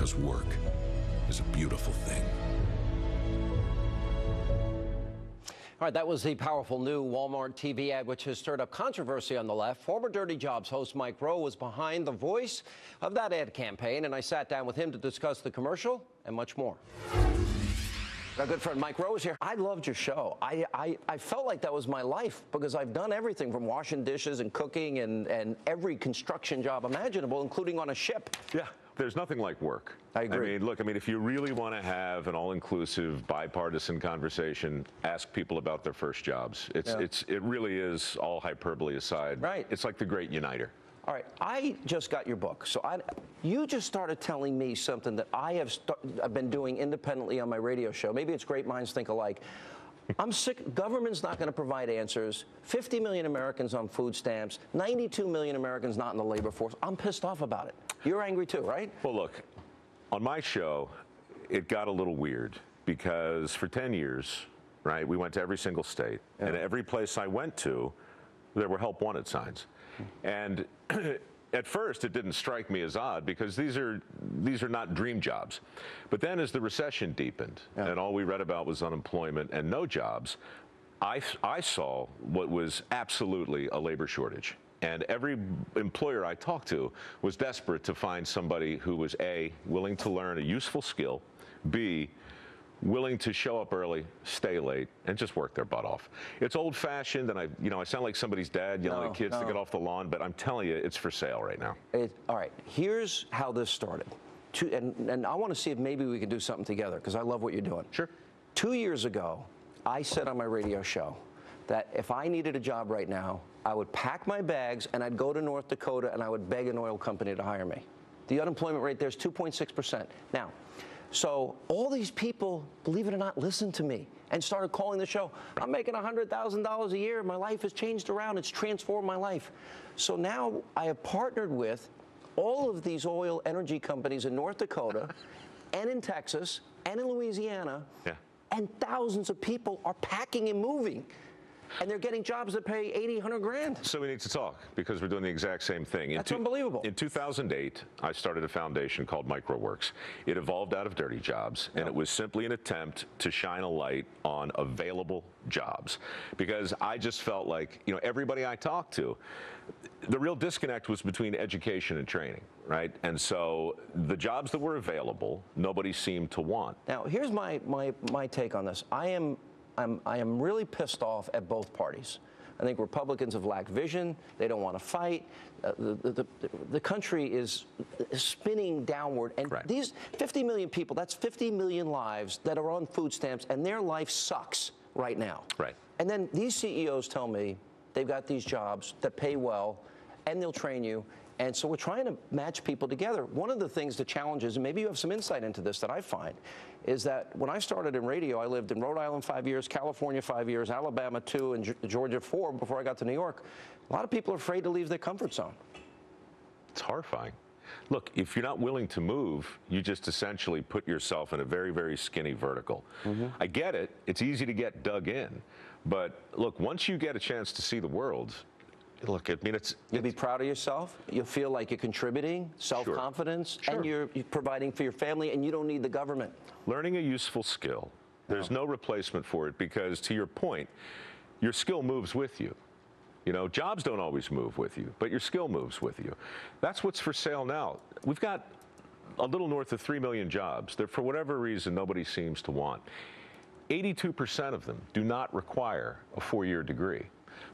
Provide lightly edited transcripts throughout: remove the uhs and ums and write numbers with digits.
because work is a beautiful thing. All right, that was the powerful new Walmart TV ad, which has stirred up controversy on the left. Former Dirty Jobs host Mike Rowe was behind the voice of that ad campaign, and I sat down with him to discuss the commercial and much more. Our good friend Mike Rowe is here. I loved your show. I felt like that was my life because I've done everything from washing dishes and cooking and every construction job imaginable, including on a ship. Yeah. There's nothing like work. I agree. I mean, if you really want to have an all-inclusive, bipartisan conversation, ask people about their first jobs. It really is, all hyperbole aside. Right. It's like the great uniter. All right, I just got your book, so you just started telling me something that I've been doing independently on my radio show. Maybe it's great minds think alike. I'm sick. Government's not going to provide answers. 50 million Americans on food stamps. 92 million Americans not in the labor force. I'm pissed off about it. You're angry too, right? Well, look, on my show, it got a little weird because for 10 years, right, we went to every single state, and every place I went to, there were help wanted signs. And at first, it didn't strike me as odd because these are not dream jobs. But then as the recession deepened and all we read about was unemployment and no jobs, I saw what was absolutely a labor shortage. And every employer I talked to was desperate to find somebody who was A, willing to learn a useful skill, B, willing to show up early, stay late, and just work their butt off. It's old-fashioned, and I sound like somebody's dad yelling at kids to get off the lawn, but I'm telling you, it's for sale right now. All right, here's how this started. And I want to see if maybe we can do something together, because I love what you're doing. Sure. 2 years ago, I said on my radio show that if I needed a job right now, I would pack my bags and I'd go to North Dakota and I would beg an oil company to hire me. The unemployment rate there is 2.6%. Now, so all these people, believe it or not, listened to me and started calling the show. I'm making $100,000 a year. My life has changed around. It's transformed my life. So now I have partnered with all of these oil energy companies in North Dakota and in Texas and in Louisiana. Yeah. And thousands of people are packing and moving. And they're getting jobs that pay 80, 100 grand. So we need to talk because we're doing the exact same thing. That's unbelievable. In 2008, I started a foundation called MicroWorks. It evolved out of Dirty Jobs, and it was simply an attempt to shine a light on available jobs. Because I just felt like, everybody I talked to, the real disconnect was between education and training, right? And so the jobs that were available, nobody seemed to want. Now, here's my take on this. I am really pissed off at both parties. I think Republicans have lacked vision. They don't want to fight. The country is spinning downward. And these 50 million people, that's 50 million lives that are on food stamps, and their life sucks right now. Right. And then these CEOs tell me they've got these jobs that pay well, and they'll train you. And so we're trying to match people together. One of the things, the challenges, and maybe you have some insight into this that I find, is that when I started in radio, I lived in Rhode Island 5 years, California 5 years, Alabama 2, and Georgia 4 before I got to New York. A lot of people are afraid to leave their comfort zone. It's horrifying. Look, if you're not willing to move, you just essentially put yourself in a very, very skinny vertical. I get it. It's easy to get dug in. But look, once you get a chance to see the world, look, I mean, you'll be proud of yourself. You'll feel like you're contributing, self-confidence, and you're providing for your family, and you don't need the government. Learning a useful skill, there's no replacement for it because, to your point, your skill moves with you. Jobs don't always move with you, but your skill moves with you. That's what's for sale now. We've got a little north of 3 million jobs that, for whatever reason, nobody seems to want. 82% of them do not require a 4-year degree.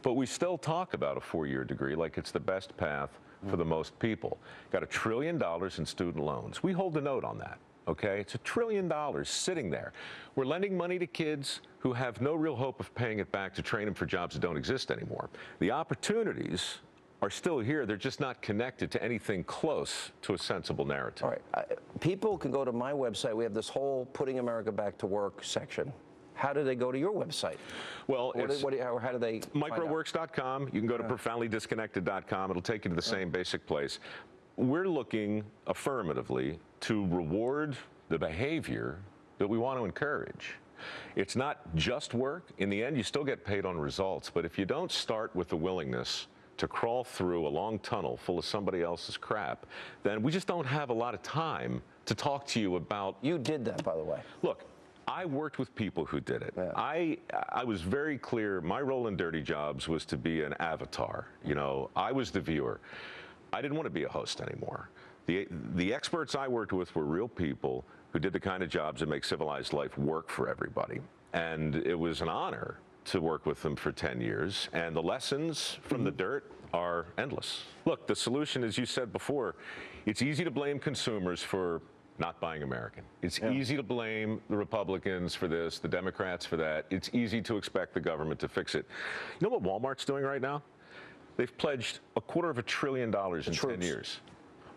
But we still talk about a 4-year degree like it's the best path for the most people. Got $1 trillion in student loans. We hold a note on that, okay? It's $1 trillion sitting there. We're lending money to kids who have no real hope of paying it back to train them for jobs that don't exist anymore. The opportunities are still here. They're just not connected to anything close to a sensible narrative. All right. People can go to my website. We have this whole Putting America Back to Work section. How do they go to your website? Well, how do they microworks.com. You can go to profoundlydisconnected.com. It'll take you to the same basic place. We're looking affirmatively to reward the behavior that we want to encourage. It's not just work. In the end, you still get paid on results. But if you don't start with the willingness to crawl through a long tunnel full of somebody else's crap, then we just don't have a lot of time to talk to you about. You did that, by the way. Look, I worked with people who did it. Yeah. I was very clear. My role in Dirty Jobs was to be an avatar. You know, I was the viewer. I didn't want to be a host anymore. The experts I worked with were real people who did the kind of jobs that make civilized life work for everybody. And it was an honor to work with them for 10 years. And the lessons from the dirt are endless. Look, the solution, as you said before, it's easy to blame consumers for not buying American. It's easy to blame the Republicans for this, the Democrats for that. It's easy to expect the government to fix it. You know what Walmart's doing right now? They've pledged $250 billion in 10 years.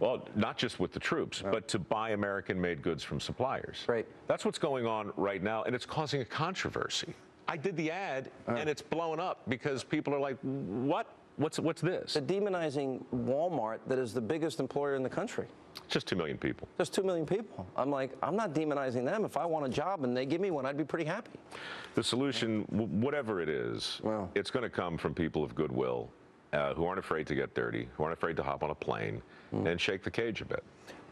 Well, not just with the troops, but to buy American-made goods from suppliers. Right. That's what's going on right now, and it's causing a controversy. I did the ad, and it's blowing up because people are like, what? What's this? They're demonizing Walmart, that is the biggest employer in the country. Just 2 million people. There's 2 million people. I'm like, I'm not demonizing them. If I want a job and they give me one, I'd be pretty happy. The solution, whatever it is, it's going to come from people of goodwill who aren't afraid to get dirty, who aren't afraid to hop on a plane and shake the cage a bit.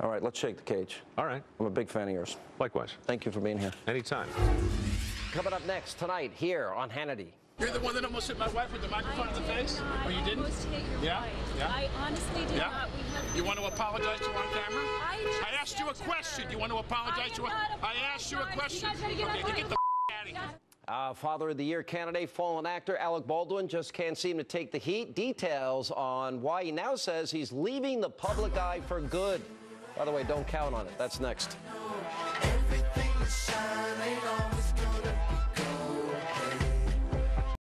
All right, let's shake the cage. All right. I'm a big fan of yours. Likewise. Thank you for being here. Anytime. Coming up next tonight here on Hannity. You're the one that almost hit my wife with the microphone in the face? Oh, you didn't? Yeah? Yeah? I honestly did not. You want to apologize to her on camera? I asked you a question. You want to apologize to her? I asked you a question. Okay, you get the out of here. Father of the Year candidate, fallen actor Alec Baldwin just can't seem to take the heat. Details on why he now says he's leaving the public eye for good. By the way, don't count on it. That's next.